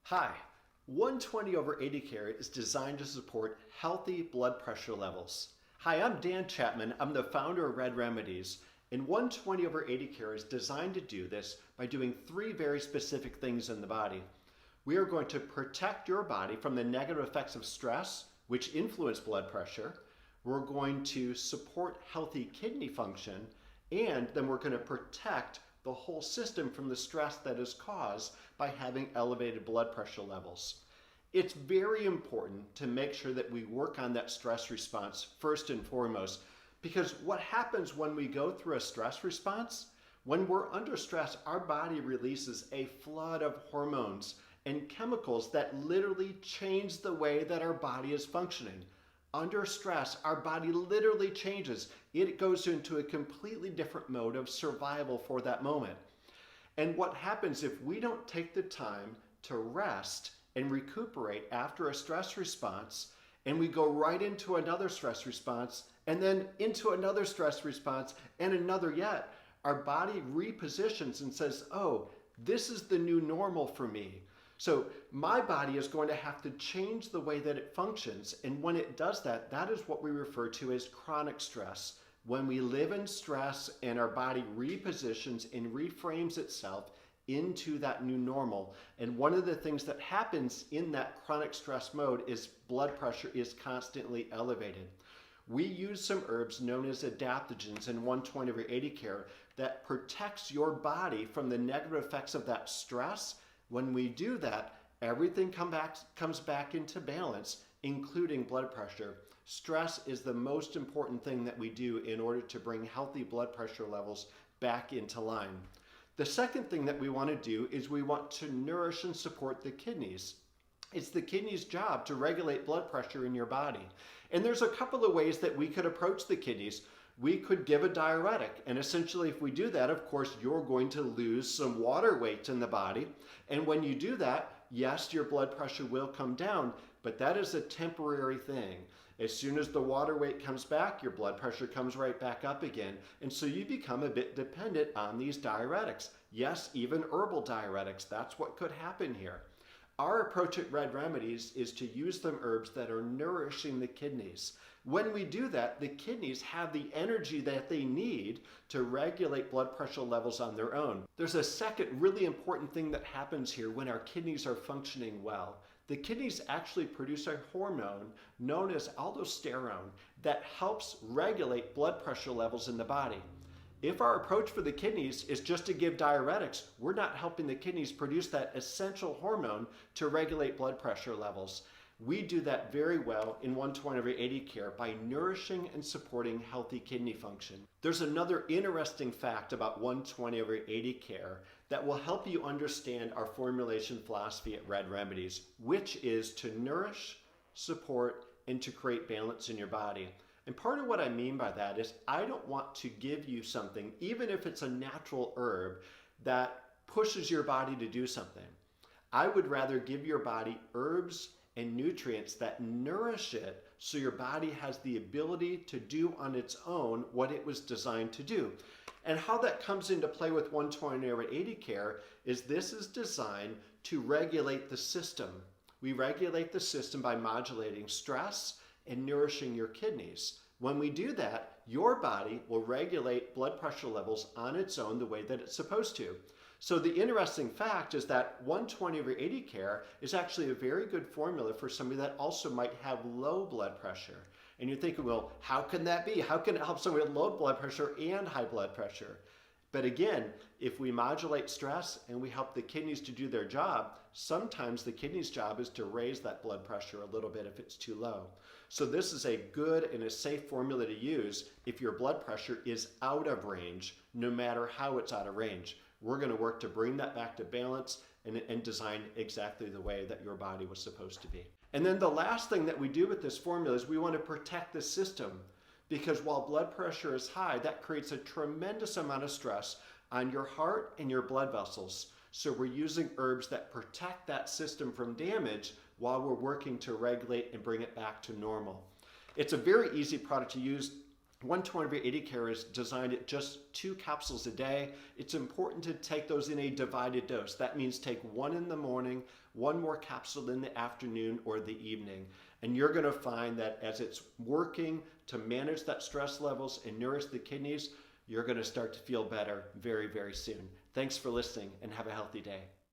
Hi, 120/80 care is designed to support healthy blood pressure levels. Hi, I'm Dan Chapman. I'm the founder of Redd Remedies, and 120/80 care is designed to do this by doing three very specific things in the body. We are going to protect your body from the negative effects of stress, which influence blood pressure. We're going to support healthy kidney function, and then we're going to protect the whole system from the stress that is caused by having elevated blood pressure levels. It's very important to make sure that we work on that stress response first and foremost, because what happens when we go through a stress response, when we're under stress, our body releases a flood of hormones and chemicals that literally change the way that our body is functioning. Under stress, our body literally changes. It goes into a completely different mode of survival for that moment. And what happens if we don't take the time to rest and recuperate after a stress response, and we go right into another stress response, and then into another stress response, and another yet, our body repositions and says, oh, this is the new normal for me. So my body is going to have to change the way that it functions. And when it does that, that is what we refer to as chronic stress. When we live in stress and our body repositions and reframes itself into that new normal. And one of the things that happens in that chronic stress mode is blood pressure is constantly elevated. We use some herbs known as adaptogens in 120/80 care that protects your body from the negative effects of that stress. When we do that, everything comes back into balance, including blood pressure. Stress is the most important thing that we do in order to bring healthy blood pressure levels back into line. The second thing that we want to do is we want to nourish and support the kidneys. It's the kidney's job to regulate blood pressure in your body. And there's a couple of ways that we could approach the kidneys. We could give a diuretic, and essentially if we do that, of course, you're going to lose some water weight in the body. And when you do that, yes, your blood pressure will come down, but that is a temporary thing. As soon as the water weight comes back, your blood pressure comes right back up again. And so you become a bit dependent on these diuretics. Yes, even herbal diuretics, that's what could happen here. Our approach at Redd Remedies is to use some herbs that are nourishing the kidneys. When we do that, the kidneys have the energy that they need to regulate blood pressure levels on their own. There's a second really important thing that happens here when our kidneys are functioning well. The kidneys actually produce a hormone known as aldosterone that helps regulate blood pressure levels in the body. If our approach for the kidneys is just to give diuretics, we're not helping the kidneys produce that essential hormone to regulate blood pressure levels. We do that very well in 120/80 care by nourishing and supporting healthy kidney function. There's another interesting fact about 120/80 care that will help you understand our formulation philosophy at Redd Remedies, which is to nourish, support, and to create balance in your body. And part of what I mean by that is I don't want to give you something, even if it's a natural herb, that pushes your body to do something. I would rather give your body herbs and nutrients that nourish it so your body has the ability to do on its own what it was designed to do. And how that comes into play with 120/80 care is this is designed to regulate the system. We regulate the system by modulating stress and nourishing your kidneys. When we do that, your body will regulate blood pressure levels on its own the way that it's supposed to. So the interesting fact is that 120/80 care is actually a very good formula for somebody that also might have low blood pressure. And you're thinking, well, how can that be? How can it help somebody with low blood pressure and high blood pressure? But again, if we modulate stress and we help the kidneys to do their job, sometimes the kidney's job is to raise that blood pressure a little bit if it's too low. So this is a good and a safe formula to use if your blood pressure is out of range, no matter how it's out of range. We're going to work to bring that back to balance and design exactly the way that your body was supposed to be. And then the last thing that we do with this formula is we want to protect the system. Because while blood pressure is high, that creates a tremendous amount of stress on your heart and your blood vessels. So we're using herbs that protect that system from damage while we're working to regulate and bring it back to normal. It's a very easy product to use. 120 over 80 care is designed at just 2 capsules a day. It's important to take those in a divided dose. That means take 1 in the morning, 1 more capsule in the afternoon or the evening. And you're going to find that as it's working to manage that stress levels and nourish the kidneys, you're going to start to feel better very, very soon. Thanks for listening and have a healthy day.